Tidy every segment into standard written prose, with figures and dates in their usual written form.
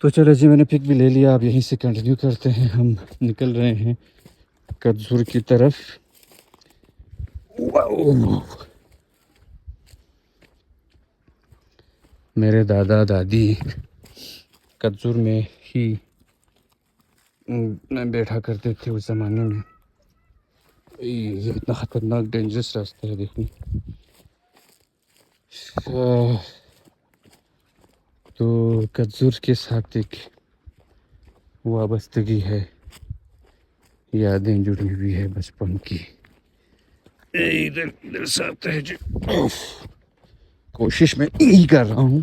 تو چلو جی، میں نے پک بھی لے لیا. اب یہیں سے کنٹینیو کرتے ہیں. ہم نکل رہے ہیں کدزور کی طرف. واؤ! میرے دادا دادی کدزور میں ہی بیٹھا کرتے تھے اس زمانے میں. یہ اتنا خطرناک ڈینجرس راستہ ہے دیکھنے. تو کدزور کے ساتھ ایک وابستگی ہے، یادیں جڑی ہوئی ہے بچپن کی. ادھر سے آتا ہے جی. کوشش میں یہی کر رہا ہوں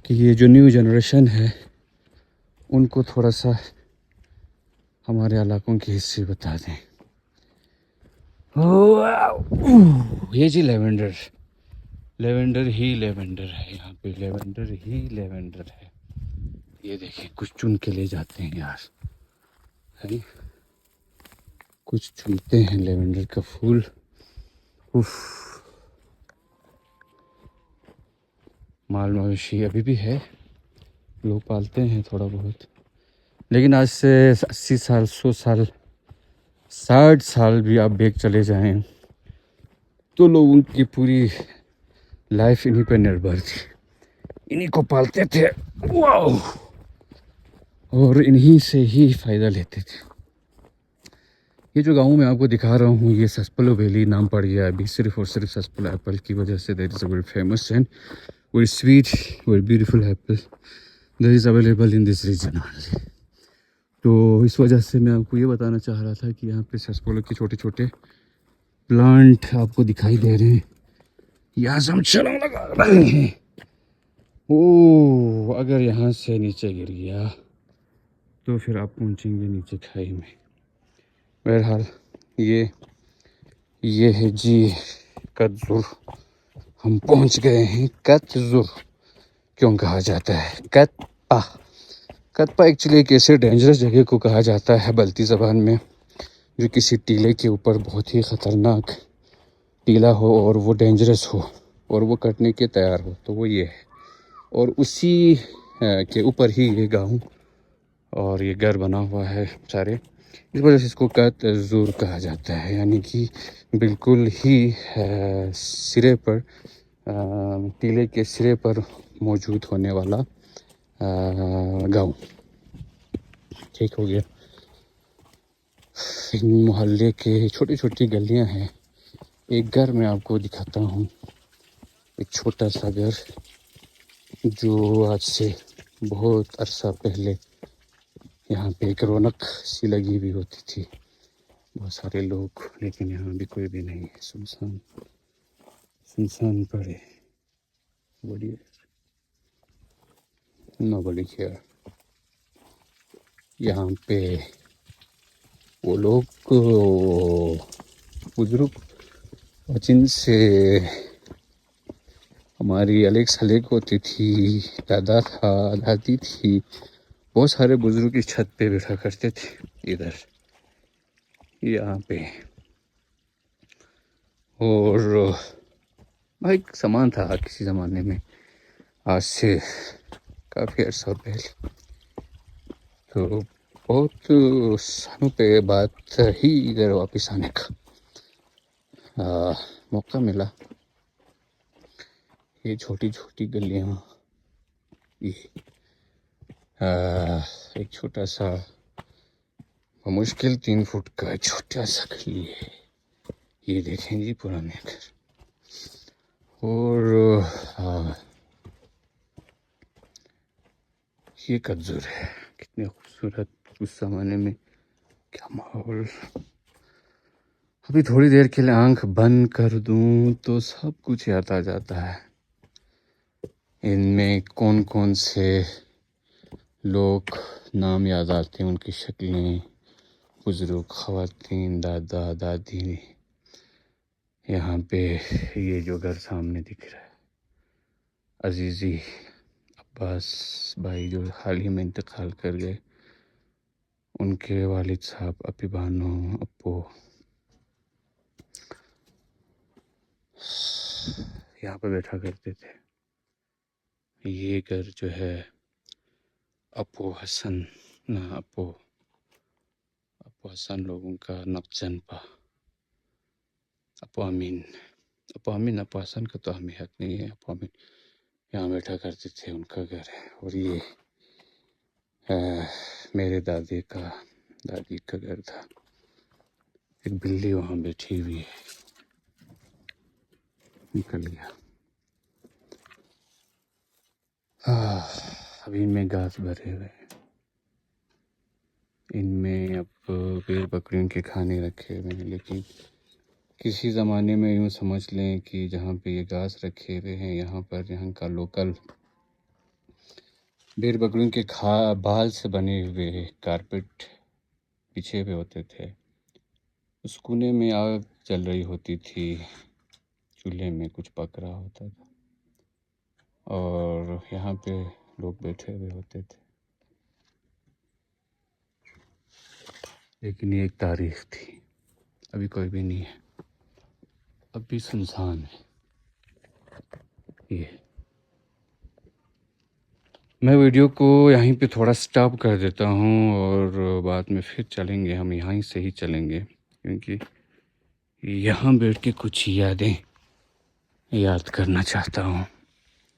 کہ یہ جو نیو جنریشن ہے ان کو تھوڑا سا ہمارے علاقوں کی ہسٹری بتا دیں. یہ جی لیونڈر ہی لیونڈر ہے. یہاں پہ لیونڈر ہی لیونڈر ہے. یہ دیکھیں کچھ چن کے لے جاتے ہیں یار. کچھ چنتے ہیں لیونڈر کا پھول. مال مویشی ابھی بھی ہے، لوگ پالتے ہیں تھوڑا بہت، لیکن آج سے 80 سال 100 سال 60 سال بھی آپ بیک چلے جائیں تو لوگوں کی پوری لائف انہی پہ نربھر تھی. انہی کو پالتے تھے. واو! اور انہی سے ہی فائدہ لیتے تھے. یہ جو گاؤں میں آپ کو دکھا رہا ہوں یہ سسپلو ویلی نام پڑ گیا ابھی صرف اور صرف سسپلو ایپل کی وجہ سے. That is a very famous and very sweet very beautiful apple that is available in this region only. تو اس وجہ سے میں آپ کو یہ بتانا چاہ رہا تھا کہ یہاں پہ سسپولو کے چھوٹے چھوٹے پلانٹ آپ کو دکھائی دے رہے ہیں. یہاں سے ہم چھلانگ لگا رہے ہیں. اگر یہاں سے نیچے گر گیا تو پھر آپ پہنچیں گے نیچے کھائی میں. بہرحال یہ ہے جی کدزور. ہم پہنچ گئے ہیں. کدزور کیوں کہا جاتا ہے کدپا ایکچولی ایک ایسے ڈینجرس جگہ کو کہا جاتا ہے بلتی زبان میں جو کسی ٹیلے کے اوپر بہت ہی خطرناک ٹیلا ہو اور وہ ڈینجرس ہو اور وہ کٹنے کے تیار ہو، تو وہ یہ ہے. اور اسی کے اوپر ہی یہ گاؤں اور یہ گھر بنا ہوا ہے سارے. اس وجہ سے اس کو کدزور کہا جاتا ہے، یعنی کہ بالکل ہی سرے پر ٹیلے کے سرے پر موجود ہونے والا گاؤں. ٹھیک ہو گیا. محلے کے چھوٹی چھوٹی گلیاں ہیں. ایک گھر میں آپ کو دکھاتا ہوں، ایک چھوٹا سا گھر جو آج سے بہت عرصہ پہلے یہاں پہ ایک رونق سی لگی ہوئی ہوتی تھی. بہت سارے لوگ، لیکن یہاں بھی کوئی بھی نہیں ہے. سنسان پڑے. nobody here. یہاں پہ وہ لوگ بزرگ جن سے ہماری الگ سلیگ ہوتی تھی، دادا تھا دادی تھی، بہت سارے بزرگ اس چھت پہ بیٹھا کرتے تھے. ادھر یہاں پہ اور بھائی سامان تھا کسی زمانے میں، آج سے کافی عرصہ پہلے. تو بہت سالوں پہ بعد ہی ادھر واپس آنے کا موقع ملا. یہ چھوٹی چھوٹی گلیاں، یہ ایک چھوٹا سا مشکل 3 فٹ کا چھوٹا سا گلی ہے. یہ دیکھیں جی پرانے گھر. اور یہ کدزور ہے. کتنے خوبصورت اس زمانے میں کیا ماحول. ابھی تھوڑی دیر کے لیے آنکھ بند کر دوں تو سب کچھ یاد آ جاتا ہے. ان میں کون کون سے لوگ نام یاد آتے ہیں، ان کی شکلیں، بزرگ، خواتین، دادا دادی. یہاں پہ یہ جو گھر سامنے دکھ رہا ہے، عزیزی عباس بھائی جو حال ہی میں انتقال کر گئے، ان کے والد صاحب اپی بانو ابو یہاں پہ بیٹھا کرتے تھے. یہ گھر جو ہے اپو حسن نہ اپو حسن لوگوں کا نقچن پا اپو امین اپو حسن کا تو اہمیت نہیں ہے. اپو امین یہاں بیٹھا کرتے تھے، ان کا گھر ہے. اور یہ میرے دادی کا گھر تھا. ایک بلی وہاں بیٹھی ہوئی ہے، نکل گیا. ابھی ان میں گھاس بھرے ہوئے ہیں. ان میں اب بھیڑ بکریوں کے کھانے رکھے ہوئے ہیں. لیکن کسی زمانے میں یوں سمجھ لیں کہ جہاں پہ یہ گھاس رکھے ہوئے ہیں یہاں کا لوکل بھیڑ بکریوں کے بال سے بنے ہوئے کارپیٹ بچھے ہوئے ہوتے تھے. اس کونے میں آگ جل رہی ہوتی تھی، چولہے میں کچھ پک رہا ہوتا تھا اور یہاں پہ لوگ بیٹھے ہوئے ہوتے تھے. لیکن یہ ایک تاریخ تھی. ابھی کوئی بھی نہیں ہے، اب بھی سنسان ہے. یہ میں ویڈیو کو یہیں پہ تھوڑا سٹاپ کر دیتا ہوں اور بعد میں پھر چلیں گے. ہم یہیں سے ہی چلیں گے کیونکہ یہاں بیٹھ کے کچھ یادیں یاد کرنا چاہتا ہوں،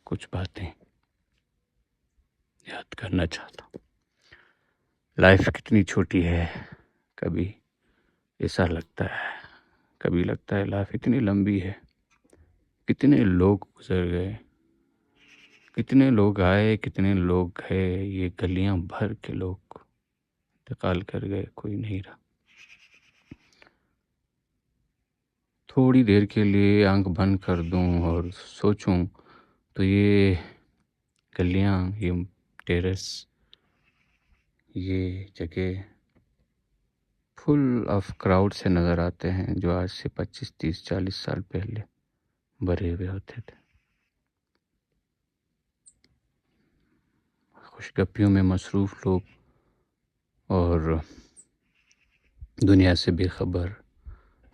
کچھ باتیں یاد کرنا چاہتا ہوں. لائف کتنی چھوٹی ہے، کبھی ایسا لگتا ہے، کبھی لگتا ہے لائف اتنی لمبی ہے. کتنے لوگ گزر گئے، کتنے لوگ آئے، کتنے لوگ گئے. یہ گلیاں بھر کے لوگ انتقال کر گئے، کوئی نہیں رہا. تھوڑی دیر کے لیے آنکھ بند کر دوں اور سوچوں تو یہ گلیاں، یہ ٹیرس، یہ جگہ فل آف کراؤڈ سے نظر آتے ہیں جو آج سے 25 30 40 سال پہلے بھرے ہوئے ہوتے تھے. خوشگپیوں میں مصروف لوگ اور دنیا سے بے خبر.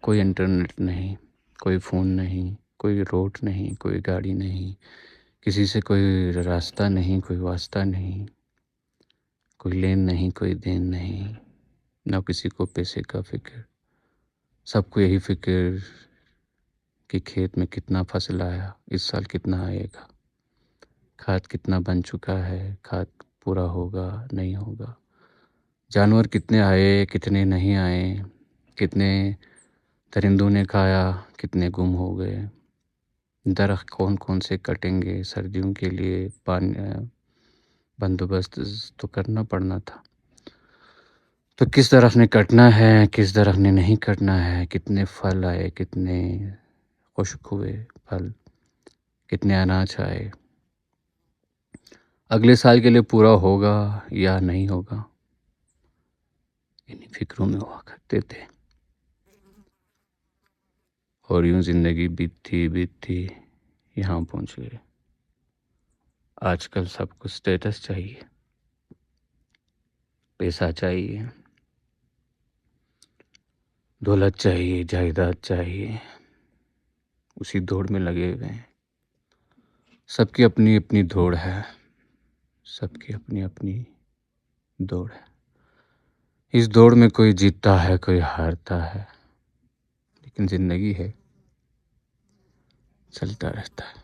کوئی انٹرنیٹ نہیں، کوئی فون نہیں، کوئی روڈ نہیں، کوئی گاڑی نہیں، کسی سے کوئی راستہ نہیں، کوئی واسطہ نہیں، کوئی لین نہیں، کوئی دین نہیں. نہ کسی کو پیسے کا فکر. سب کو یہی فکر کہ کھیت میں کتنا فصل آیا، اس سال کتنا آئے گا، کھاد کتنا بن چکا ہے، کھاد پورا ہوگا نہیں ہوگا، جانور کتنے آئے کتنے نہیں آئے، کتنے درندوں نے کھایا، کتنے گم ہو گئے. درخت کون کون سے کٹیں گے. سردیوں کے لیے پانی بندوبست تو کرنا پڑنا تھا. تو کس درخت نے کٹنا ہے، کس درخت نے نہیں کٹنا ہے. کتنے پھل آئے، کتنے خشک ہوئے پھل، کتنے اناج آئے. اگلے سال کے لیے پورا ہوگا یا نہیں ہوگا، انہیں فکروں میں ہوا کرتے تھے. اور یوں زندگی بیتتی یہاں پہنچ گئے. آج کل سب کو سٹیٹس چاہیے، پیسہ چاہیے، دولت چاہیے، جائیداد چاہیے. اسی دوڑ میں لگے ہوئے ہیں. سب کی اپنی اپنی دوڑ ہے، سب کی اپنی اپنی دوڑ ہے. اس دوڑ میں کوئی جیتتا ہے، کوئی ہارتا ہے، لیکن زندگی ہے، چلتا رہتا ہے.